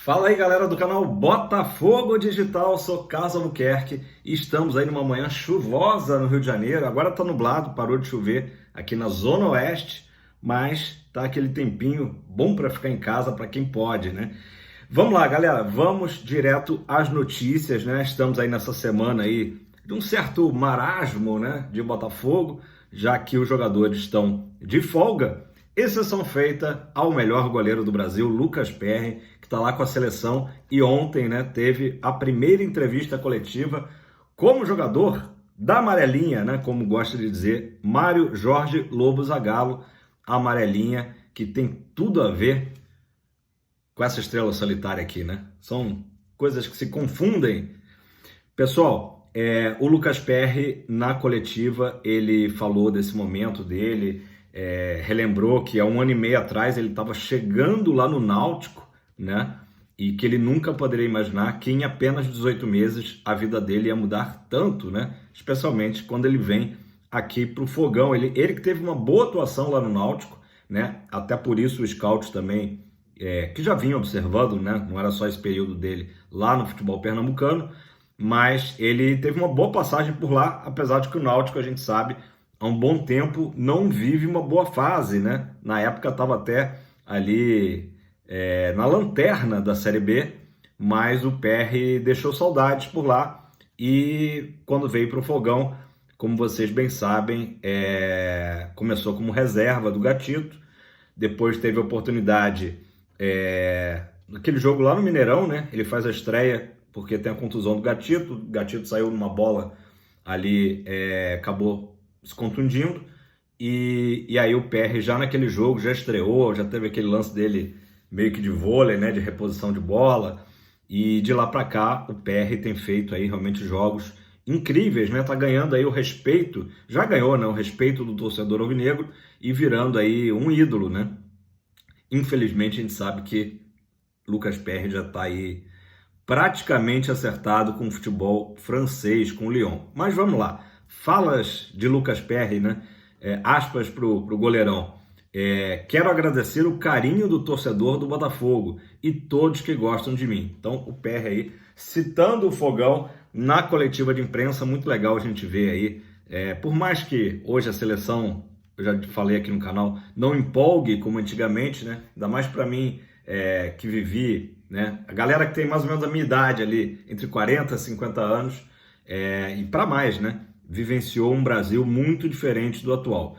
Fala aí, galera do canal Botafogo Digital, sou Carlos Albuquerque e estamos aí numa manhã chuvosa no Rio de Janeiro. Agora tá nublado, parou de chover aqui na Zona Oeste, mas tá aquele tempinho bom para ficar em casa para quem pode, né? Vamos lá, galera, vamos direto às notícias, né? Estamos aí nessa semana aí de um certo marasmo, né, de Botafogo, já que os jogadores estão de folga. Exceção feita ao melhor goleiro do Brasil, Lucas Perry, que está lá com a seleção e ontem, né, teve a primeira entrevista coletiva como jogador da amarelinha, né, como gosta de dizer, Mário Jorge Lobo Zagallo, a amarelinha que tem tudo a ver com essa estrela solitária aqui, né? São coisas que se confundem. Pessoal, o Lucas Perry, na coletiva, ele falou desse momento dele, relembrou que há 1 ano e meio atrás ele estava chegando lá no Náutico, né? E que ele nunca poderia imaginar que em apenas 18 meses a vida dele ia mudar tanto, né? Especialmente quando ele vem aqui para o Fogão. Ele que teve uma boa atuação lá no Náutico, né? Até por isso o scout também, que já vinha observando, né? Não era só esse período dele lá no futebol pernambucano, mas ele teve uma boa passagem por lá, apesar de que o Náutico, a gente sabe, há um bom tempo não vive uma boa fase, né? Na época estava até ali na lanterna da Série B, mas o PR deixou saudades por lá e quando veio para o Fogão, como vocês bem sabem, começou como reserva do Gatito, depois teve a oportunidade naquele jogo lá no Mineirão, né? Ele faz a estreia porque tem a contusão do Gatito, o Gatito saiu numa bola ali, acabou se contundindo, e aí o PR já naquele jogo já estreou, já teve aquele lance dele meio que de vôlei, né, de reposição de bola, e de lá para cá o PR tem feito aí realmente jogos incríveis, né, tá ganhando aí o respeito, já ganhou, né, o respeito do torcedor alvinegro e virando aí um ídolo, né. Infelizmente a gente sabe que Lucas Perry já tá aí praticamente acertado com o futebol francês, com o Lyon. Mas vamos lá, falas de Lucas Perry, né? Aspas pro goleirão. Quero agradecer o carinho do torcedor do Botafogo e todos que gostam de mim. Então o Perry aí, citando o Fogão na coletiva de imprensa, muito legal a gente ver aí. Por mais que hoje a seleção, eu já falei aqui no canal, não empolgue como antigamente, né? Ainda mais para mim, que vivi, né? A galera que tem mais ou menos a minha idade ali, entre 40 e 50 anos, e para mais, né? Vivenciou um Brasil muito diferente do atual.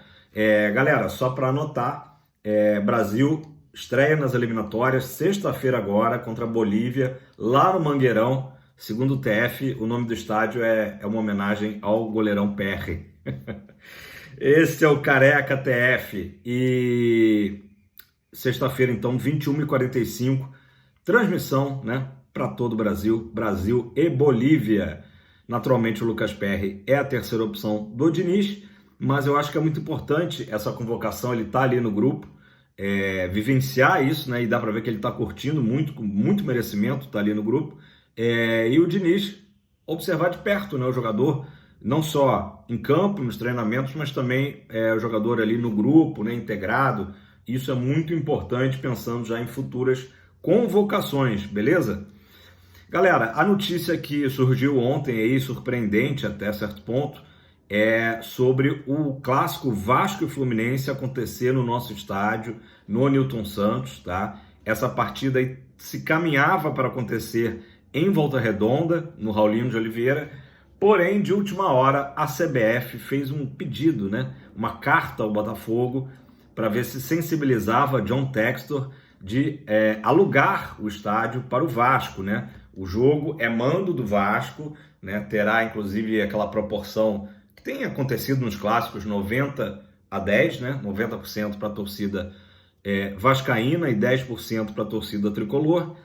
Galera, só para anotar, Brasil estreia nas eliminatórias, sexta-feira agora, contra a Bolívia, lá no Mangueirão. Segundo o TF, o nome do estádio é uma homenagem ao goleirão Perry. Esse é o Careca TF. E sexta-feira, então, 21h45, transmissão, né, para todo o Brasil, Brasil e Bolívia. Naturalmente, o Lucas Perry é a terceira opção do Diniz, mas eu acho que é muito importante essa convocação, ele tá ali no grupo, vivenciar isso, né, e dá para ver que ele tá curtindo muito, com muito merecimento, tá ali no grupo, e o Diniz observar de perto, né, o jogador, não só em campo, nos treinamentos, mas também o jogador ali no grupo, né, integrado. Isso é muito importante pensando já em futuras convocações, beleza? Galera, a notícia que surgiu ontem aí, surpreendente até certo ponto, é sobre o clássico Vasco e Fluminense acontecer no nosso estádio, no Newton Santos, tá? Essa partida aí se caminhava para acontecer em Volta Redonda, no Raulinho de Oliveira, porém, de última hora, a CBF fez um pedido, né? Uma carta ao Botafogo para ver se sensibilizava John Textor de alugar o estádio para o Vasco, né? O jogo é mando do Vasco, né? Terá inclusive aquela proporção que tem acontecido nos clássicos, 90-10, né? 90% para a torcida vascaína e 10% para a torcida tricolor.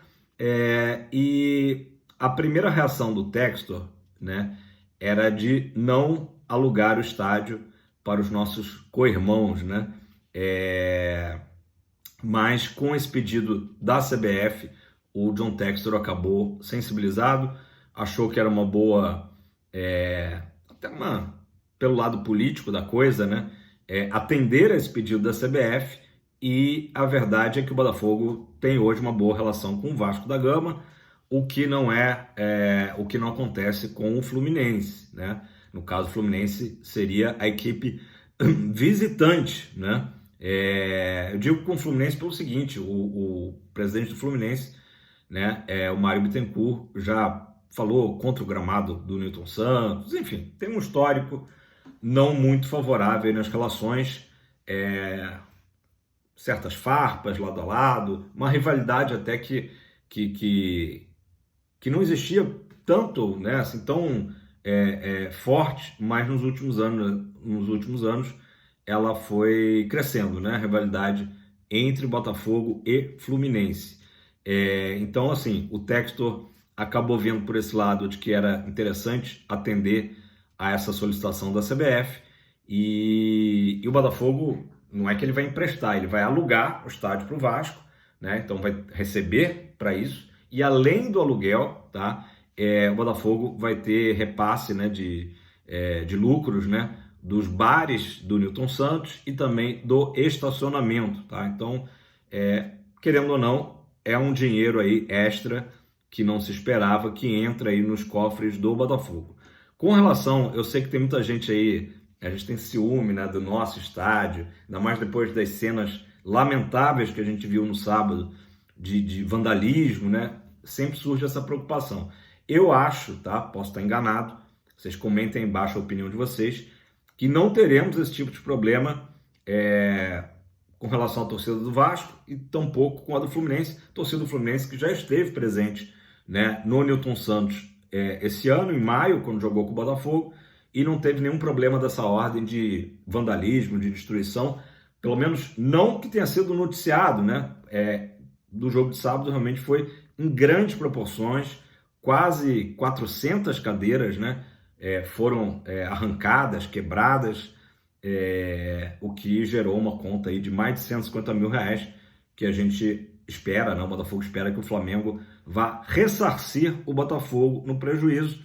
E a primeira reação do Textor, né, era de não alugar o estádio para os nossos co-irmãos, né? Mas com esse pedido da CBF, o John Textor acabou sensibilizado, achou que era uma boa, pelo lado político da coisa, né? Atender a esse pedido da CBF e a verdade é que o Botafogo tem hoje uma boa relação com o Vasco da Gama, o que o que não acontece com o Fluminense, né? No caso, o Fluminense seria a equipe visitante, né? Eu digo com o Fluminense pelo seguinte: o presidente do Fluminense, né, o Mário Bittencourt, já falou contra o gramado do Newton Santos, enfim, tem um histórico não muito favorável nas relações, certas farpas lado a lado, uma rivalidade até que não existia tanto, né, assim, tão forte, mas nos últimos anos ela foi crescendo, né, a rivalidade entre Botafogo e Fluminense. Então, assim, o Textor acabou vendo por esse lado de que era interessante atender a essa solicitação da CBF, e o Botafogo não é que ele vai emprestar, ele vai alugar o estádio para o Vasco, né? Então vai receber para isso, e além do aluguel, tá? O Botafogo vai ter repasse, né, de lucros, né, dos bares do Newton Santos e também do estacionamento, tá? Então, querendo ou não, é um dinheiro aí extra que não se esperava, que entra aí nos cofres do Botafogo. Com relação, eu sei que tem muita gente aí, a gente tem ciúme, né, do nosso estádio, ainda mais depois das cenas lamentáveis que a gente viu no sábado de vandalismo, né? Sempre surge essa preocupação. Eu acho, tá? Posso estar enganado, vocês comentem aí embaixo a opinião de vocês, que não teremos esse tipo de problema com relação à torcida do Vasco e tampouco com a do Fluminense, torcida do Fluminense que já esteve presente, né, no Newton Santos esse ano, em maio, quando jogou com o Botafogo, e não teve nenhum problema dessa ordem de vandalismo, de destruição, pelo menos não que tenha sido noticiado, né? Do jogo de sábado realmente foi em grandes proporções, quase 400 cadeiras, né, foram arrancadas, quebradas, o que gerou uma conta aí de mais de 150 mil reais, que a gente espera, né, o Botafogo espera que o Flamengo vá ressarcir o Botafogo no prejuízo.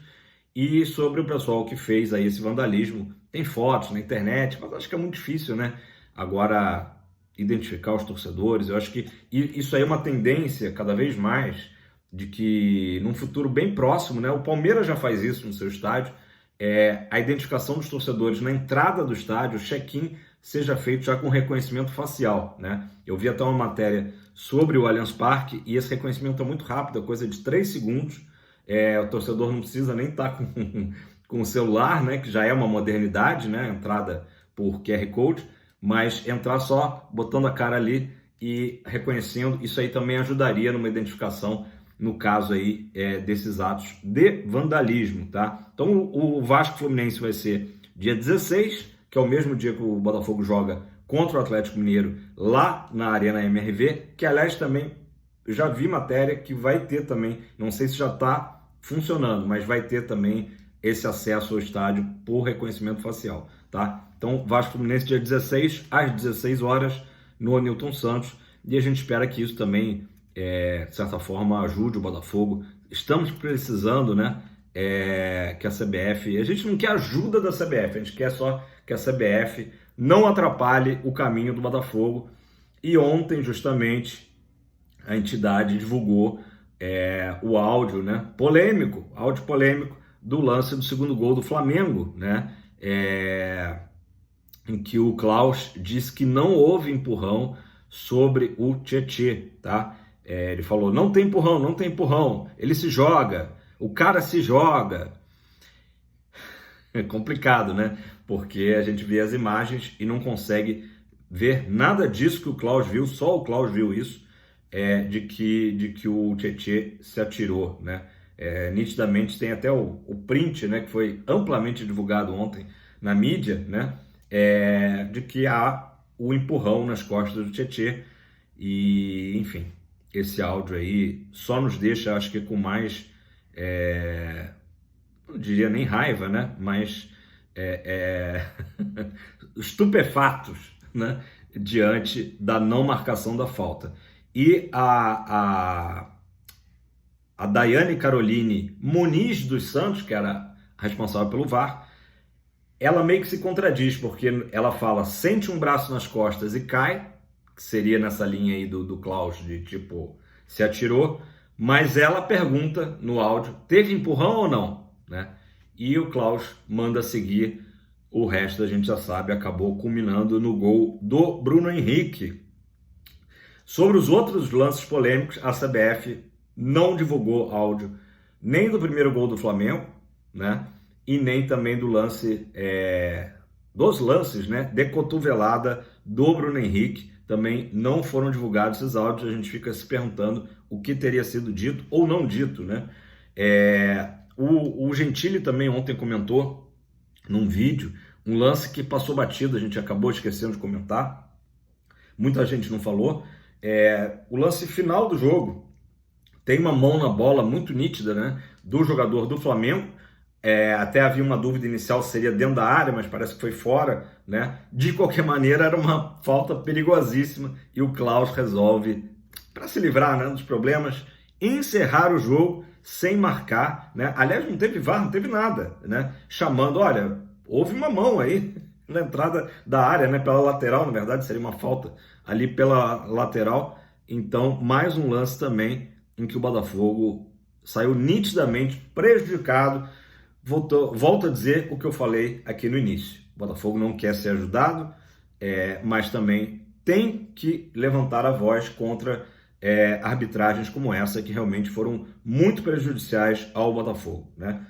E sobre o pessoal que fez aí esse vandalismo, tem fotos na internet, mas acho que é muito difícil, né, agora identificar os torcedores. Eu acho que isso aí é uma tendência cada vez mais de que num futuro bem próximo, né, o Palmeiras já faz isso no seu estádio, a identificação dos torcedores na entrada do estádio, o check-in, seja feito já com reconhecimento facial, né? Eu vi até uma matéria sobre o Allianz Parque e esse reconhecimento é muito rápido, é coisa de 3 segundos. O torcedor não precisa nem estar com o celular, né? Que já é uma modernidade, né? Entrada por QR Code, mas entrar só botando a cara ali e reconhecendo, isso aí também ajudaria numa identificação no caso aí desses atos de vandalismo, tá? Então o Vasco Fluminense vai ser dia 16, que é o mesmo dia que o Botafogo joga contra o Atlético Mineiro lá na Arena MRV, que aliás também já vi matéria que vai ter também, não sei se já está funcionando, mas vai ter também esse acesso ao estádio por reconhecimento facial, tá? Então Vasco Fluminense dia 16 às 16 horas no Newton Santos, e a gente espera que isso também de certa forma ajude o Botafogo. Estamos precisando, né, que a CBF, a gente não quer ajuda da CBF, a gente quer só que a CBF não atrapalhe o caminho do Botafogo. E ontem, justamente, a entidade divulgou o áudio, né, áudio polêmico do lance do segundo gol do Flamengo, né, em que o Klaus disse que não houve empurrão sobre o Tietê, tá? Ele falou, não tem empurrão, ele se joga, o cara se joga. É complicado, né? Porque a gente vê as imagens e não consegue ver nada disso que o Klaus viu, só o Klaus viu isso, de que o Tietê se atirou, né? Nitidamente tem até o print, né, que foi amplamente divulgado ontem na mídia, né? De que há o empurrão nas costas do Tietê e, enfim, esse áudio aí só nos deixa, acho que com mais, não diria nem raiva, né? Mas estupefatos, né? Diante da não marcação da falta. E a Daiane Caroline Muniz dos Santos, que era responsável pelo VAR, ela meio que se contradiz, porque ela fala, sente um braço nas costas e cai, que seria nessa linha aí do Klaus, de tipo, se atirou, mas ela pergunta no áudio, teve empurrão ou não, né? E o Klaus manda seguir, o resto a gente já sabe, acabou culminando no gol do Bruno Henrique. Sobre os outros lances polêmicos, a CBF não divulgou áudio nem do primeiro gol do Flamengo, né? E nem também do lance, dos lances, né? De cotovelada do Bruno Henrique. Também não foram divulgados esses áudios. A gente fica se perguntando o que teria sido dito ou não dito, né? O Gentili também ontem comentou num vídeo um lance que passou batido, a gente acabou esquecendo de comentar. Muita gente não falou. O lance final do jogo tem uma mão na bola muito nítida, né, do jogador do Flamengo. Até havia uma dúvida inicial se seria dentro da área, mas parece que foi fora, né? De qualquer maneira, era uma falta perigosíssima e o Klaus resolve, para se livrar, né, dos problemas, encerrar o jogo sem marcar, né? Aliás, não teve VAR, não teve nada, né? Chamando, olha, houve uma mão aí na entrada da área, né, pela lateral, na verdade seria uma falta ali pela lateral. Então, mais um lance também em que o Botafogo saiu nitidamente prejudicado. Volto a dizer o que eu falei aqui no início. O Botafogo não quer ser ajudado, mas também tem que levantar a voz contra arbitragens como essa, que realmente foram muito prejudiciais ao Botafogo, né?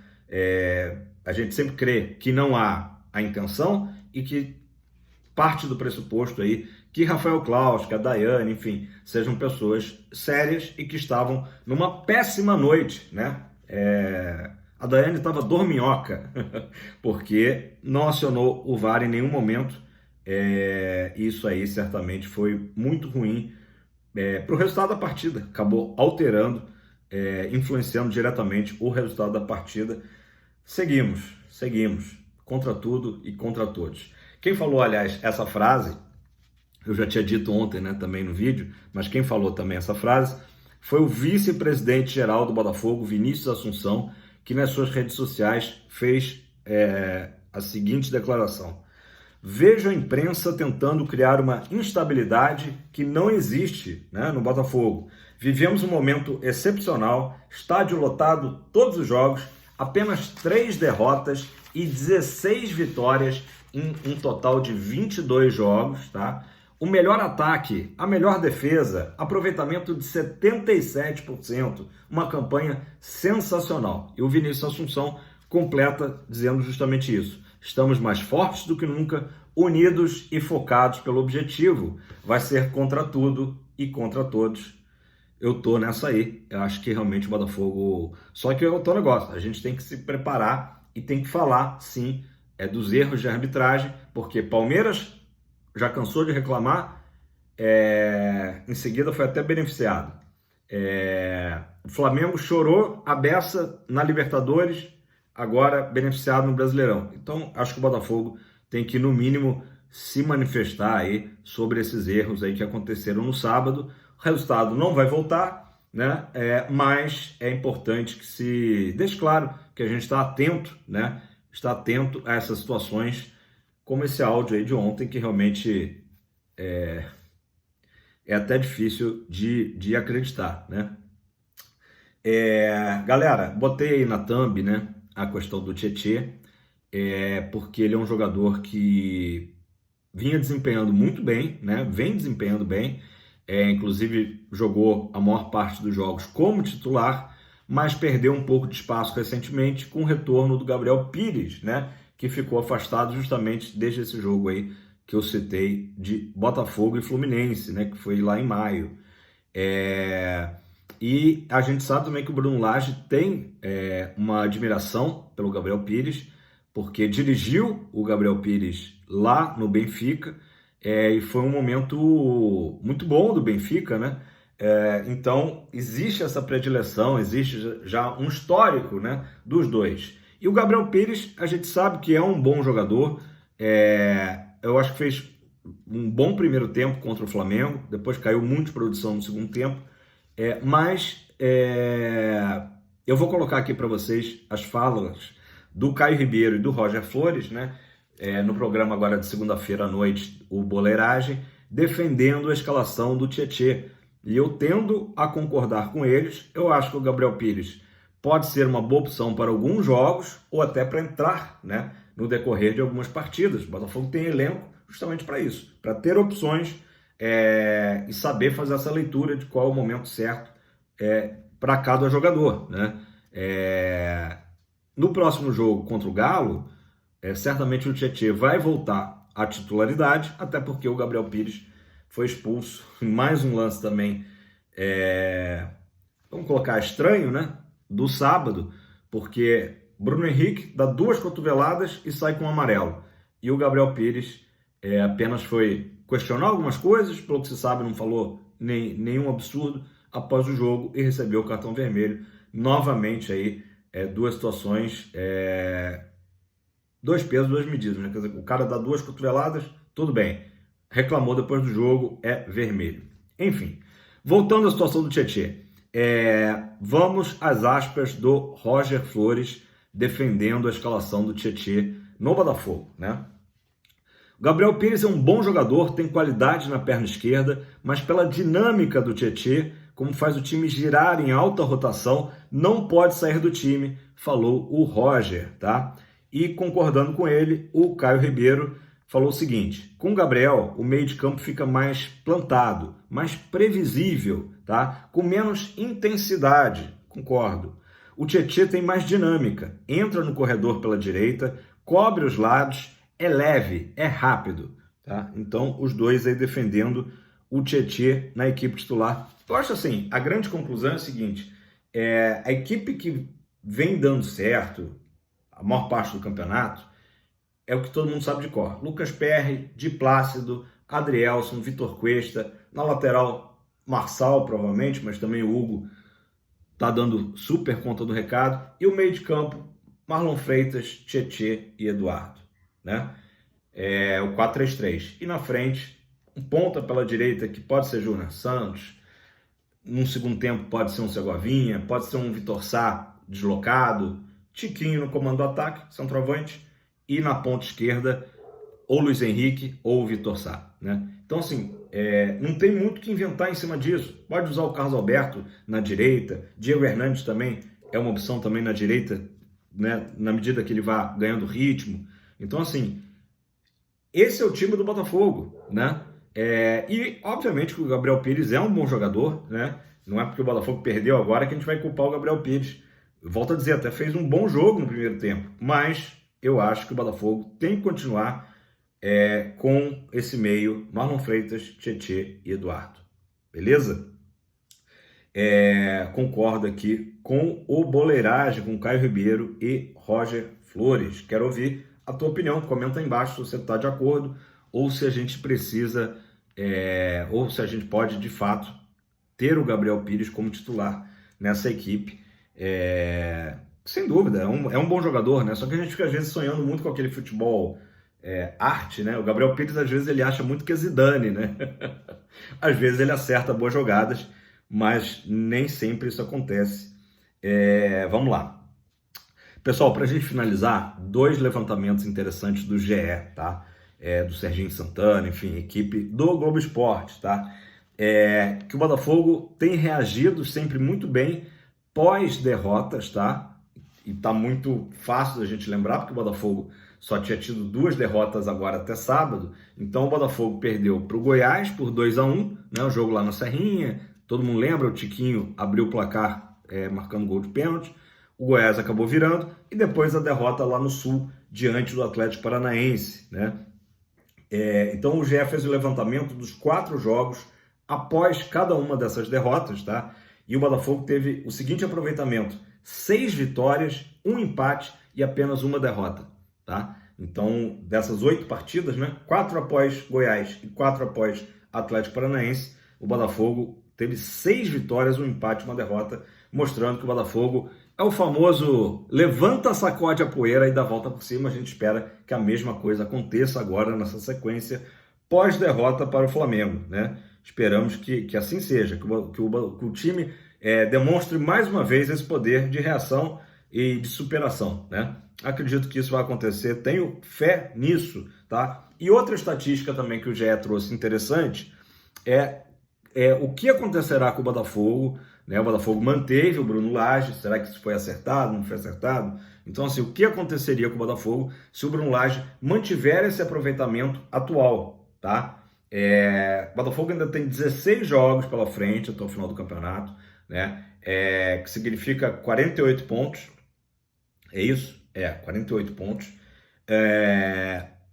A gente sempre crê que não há a intenção e que parte do pressuposto aí que Rafael Klaus, que a Daiane, enfim, sejam pessoas sérias e que estavam numa péssima noite, né? A Daiane estava dorminhoca, porque não acionou o VAR em nenhum momento. Isso aí certamente foi muito ruim para o resultado da partida. Acabou alterando, influenciando diretamente o resultado da partida. Seguimos, contra tudo e contra todos. Quem falou, aliás, essa frase, eu já tinha dito ontem, né, também no vídeo, mas quem falou também essa frase foi o vice-presidente geral do Botafogo, Vinícius Assunção, que nas suas redes sociais fez a seguinte declaração: vejo a imprensa tentando criar uma instabilidade que não existe, né, no Botafogo. Vivemos um momento excepcional, estádio lotado todos os jogos, apenas 3 derrotas e 16 vitórias em um total de 22 jogos, tá? O melhor ataque, a melhor defesa, aproveitamento de 77%, uma campanha sensacional. E o Vinícius Assunção completa dizendo justamente isso. Estamos mais fortes do que nunca, unidos e focados pelo objetivo. Vai ser contra tudo e contra todos. Eu tô nessa aí. Eu acho que realmente o Botafogo... Só que é outro negócio. A gente tem que se preparar e tem que falar, sim, dos erros de arbitragem, porque Palmeiras já cansou de reclamar, em seguida foi até beneficiado. O Flamengo chorou a beça na Libertadores, agora beneficiado no Brasileirão. Então, acho que o Botafogo tem que, no mínimo, se manifestar aí sobre esses erros aí que aconteceram no sábado. O resultado não vai voltar, né? Mas é importante que se deixe claro que a gente está atento, né? Está atento a essas situações, como esse áudio aí de ontem, que realmente é até difícil de acreditar, né? Galera, botei aí na thumb, né, a questão do Tietê, porque ele é um jogador que vinha desempenhando muito bem, né? Vem desempenhando bem, inclusive jogou a maior parte dos jogos como titular, mas perdeu um pouco de espaço recentemente com o retorno do Gabriel Pires, né? Que ficou afastado justamente desde esse jogo aí que eu citei de Botafogo e Fluminense, né? Que foi lá em maio. E a gente sabe também que o Bruno Lage tem uma admiração pelo Gabriel Pires, porque dirigiu o Gabriel Pires lá no Benfica, e foi um momento muito bom do Benfica, né? Então, existe essa predileção, existe já um histórico, né, dos dois. E o Gabriel Pires, a gente sabe que é um bom jogador, eu acho que fez um bom primeiro tempo contra o Flamengo, depois caiu muito de produção no segundo tempo, mas eu vou colocar aqui para vocês as falas do Caio Ribeiro e do Roger Flores, né, no programa agora de segunda-feira à noite, o Boleiragem, defendendo a escalação do Tietê. E eu tendo a concordar com eles. Eu acho que o Gabriel Pires pode ser uma boa opção para alguns jogos ou até para entrar, né, no decorrer de algumas partidas. O Botafogo tem elenco justamente para isso, para ter opções e saber fazer essa leitura de qual é o momento certo para cada jogador, né? No próximo jogo contra o Galo, certamente o Tietê vai voltar à titularidade, até porque o Gabriel Pires foi expulso em mais um lance também, vamos colocar estranho, né? Do sábado, porque Bruno Henrique dá 2 cotoveladas e sai com um amarelo. E o Gabriel Pires apenas foi questionar algumas coisas, pelo que se sabe não falou nenhum absurdo após o jogo e recebeu o cartão vermelho. Novamente aí, 2 situações, 2 pesos, 2 medidas, né? Quer dizer, o cara dá 2 cotoveladas, tudo bem. Reclamou depois do jogo, é vermelho. Enfim, voltando à situação do Tietê. Vamos às aspas do Roger Flores defendendo a escalação do Tietê no Botafogo, né? O Gabriel Pires é um bom jogador, tem qualidade na perna esquerda, mas pela dinâmica do Tietê, como faz o time girar em alta rotação, não pode sair do time, falou o Roger, tá? E concordando com ele, o Caio Ribeiro falou o seguinte: com o Gabriel, o meio de campo fica mais plantado, mais previsível, tá? Com menos intensidade, concordo. O Tietê tem mais dinâmica, entra no corredor pela direita, cobre os lados, é leve, é rápido, tá? Então, os dois aí defendendo o Tietê na equipe titular. Eu acho assim, a grande conclusão é a seguinte: a equipe que vem dando certo a maior parte do campeonato é o que todo mundo sabe de cor. Lucas Perry, Di Plácido, Adrielson, Vitor Cuesta, na lateral Marçal provavelmente, mas também o Hugo tá dando super conta do recado, e o meio de campo, Marlon Freitas, Tietê e Eduardo, né? O 4-3-3. E na frente, um ponta pela direita que pode ser Júnior Santos, num segundo tempo pode ser um Segovinha, pode ser um Vitor Sá deslocado, Tiquinho no comando do ataque, centroavante, e na ponta esquerda, ou Luiz Henrique ou Vitor Sá, né? Então, assim, não tem muito o que inventar em cima disso. Pode usar o Carlos Alberto na direita, Diego Hernandes também é uma opção também na direita, né? Na medida que ele vá ganhando ritmo. Então, assim, esse é o time do Botafogo, né? E, obviamente, que o Gabriel Pires é um bom jogador, né? Não é porque o Botafogo perdeu agora que a gente vai culpar o Gabriel Pires. Volto a dizer, até fez um bom jogo no primeiro tempo, mas eu acho que o Botafogo tem que continuar com esse meio, Marlon Freitas, Tietê e Eduardo. Beleza? Concordo aqui com o Boleiragem, com Caio Ribeiro e Roger Flores. Quero ouvir a tua opinião. Comenta aí embaixo se você está de acordo ou se a gente precisa, ou se a gente pode, de fato, ter o Gabriel Pires como titular nessa equipe. Sem dúvida, é um bom jogador, né? Só que a gente fica às vezes sonhando muito com aquele futebol arte, né? O Gabriel Pires às vezes ele acha muito que é Zidane, né? Às vezes ele acerta boas jogadas, mas nem sempre isso acontece. Vamos lá. Pessoal, para a gente finalizar, 2 levantamentos interessantes do GE, tá? Do Serginho Santana, enfim, equipe do Globo Esporte, tá? Que o Botafogo tem reagido sempre muito bem pós-derrotas, tá? E tá muito fácil da gente lembrar, porque o Botafogo só tinha tido 2 derrotas agora até sábado. Então o Botafogo perdeu para o Goiás por 2-1, né? O jogo lá na Serrinha, todo mundo lembra, o Tiquinho abriu o placar marcando gol de pênalti, o Goiás acabou virando, e depois a derrota lá no Sul, diante do Atlético Paranaense, né? Então o GE fez o levantamento dos 4 jogos após cada uma dessas derrotas, tá? E o Botafogo teve o seguinte aproveitamento: 6 vitórias, 1 empate e apenas 1 derrota, tá? Então, dessas 8 partidas, né, 4 após Goiás e 4 após Atlético Paranaense, o Botafogo teve 6 vitórias, 1 empate e 1 derrota, mostrando que o Botafogo é o famoso levanta, sacode a poeira e dá a volta por cima. A gente espera que a mesma coisa aconteça agora nessa sequência pós-derrota para o Flamengo, né? Esperamos que assim seja, que o time demonstre mais uma vez esse poder de reação e de superação, né? Acredito que isso vai acontecer, tenho fé nisso, tá? E outra estatística também que o GE trouxe interessante é o que acontecerá com o Botafogo, né? O Botafogo manteve o Bruno Lage, será que isso foi acertado, não foi acertado? Então, assim, o que aconteceria com o Botafogo se o Bruno Lage mantiver esse aproveitamento atual, tá? O Botafogo ainda tem 16 jogos pela frente até o final do campeonato, né? Que significa 48 pontos, é isso? 48 pontos.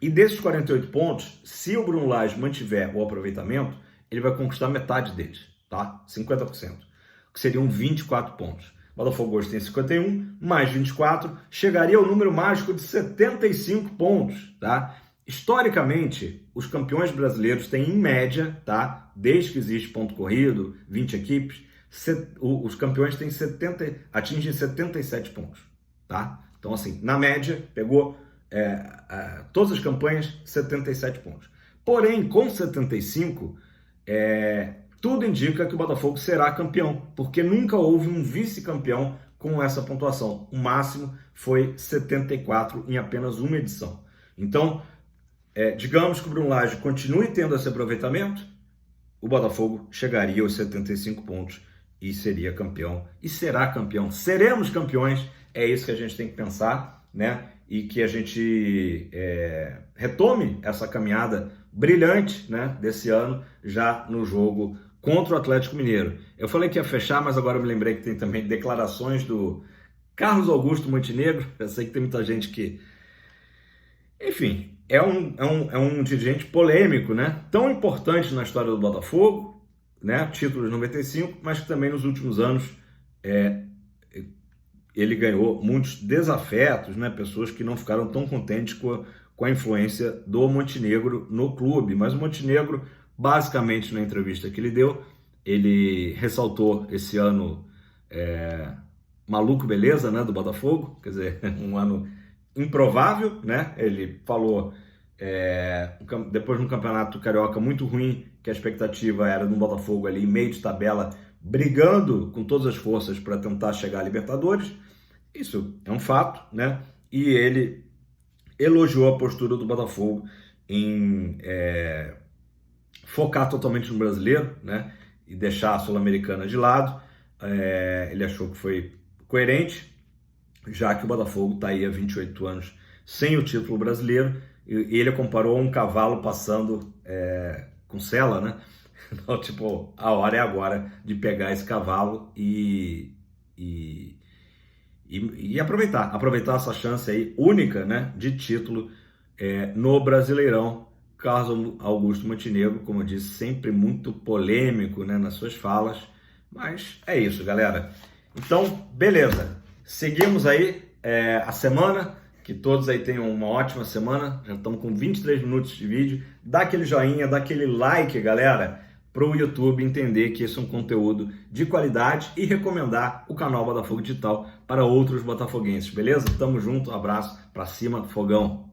E desses 48 pontos, se o Bruno Lage mantiver o aproveitamento, ele vai conquistar metade deles, tá? 50%, que seriam 24 pontos. O Botafogo hoje tem 51, mais 24, chegaria ao número mágico de 75 pontos, tá? Historicamente, os campeões brasileiros têm, em média, tá? Desde que existe ponto corrido, 20 equipes, os campeões atingem 77 pontos, tá? Então, assim, na média, pegou todas as campanhas, 77 pontos. Porém, com 75, tudo indica que o Botafogo será campeão, porque nunca houve um vice-campeão com essa pontuação. O máximo foi 74 em apenas uma edição. Então, digamos que o Bruno Lage continue tendo esse aproveitamento, o Botafogo chegaria aos 75 pontos e seria campeão. E será campeão. Seremos campeões. É isso que a gente tem que pensar, né? E que a gente retome essa caminhada brilhante, né, desse ano, já no jogo contra o Atlético Mineiro. Eu falei que ia fechar, mas agora eu me lembrei que tem também declarações do Carlos Augusto Montenegro. Eu sei que tem muita gente que... Enfim, é um dirigente polêmico, né? Tão importante na história do Botafogo, né? Título de 95, mas que também nos últimos anos ele ganhou muitos desafetos, né? Pessoas que não ficaram tão contentes com a influência do Montenegro no clube. Mas o Montenegro, basicamente, na entrevista que ele deu, ele ressaltou esse ano maluco beleza, né, do Botafogo, quer dizer, um ano improvável, né? Ele falou depois de um campeonato carioca muito ruim, que a expectativa era do Botafogo ali meio de tabela, brigando com todas as forças para tentar chegar à Libertadores. Isso é um fato, né? E ele elogiou a postura do Botafogo em focar totalmente no brasileiro, né? E deixar a Sul-Americana de lado. Ele achou que foi coerente, já que o Botafogo está aí há 28 anos sem o título brasileiro, e ele comparou um cavalo passando com sela, né? Então, tipo, a hora é agora de pegar esse cavalo e aproveitar essa chance aí única, né, de título no Brasileirão. Carlos Augusto Montenegro, como eu disse, sempre muito polêmico, né, nas suas falas, mas é isso, galera. Então, beleza, seguimos aí a semana, que todos aí tenham uma ótima semana. Já estamos com 23 minutos de vídeo. Dá aquele joinha, dá aquele like, galera, para o YouTube entender que esse é um conteúdo de qualidade e recomendar o canal Botafogo Digital para outros botafoguenses, beleza? Tamo junto, um abraço, pra cima, fogão!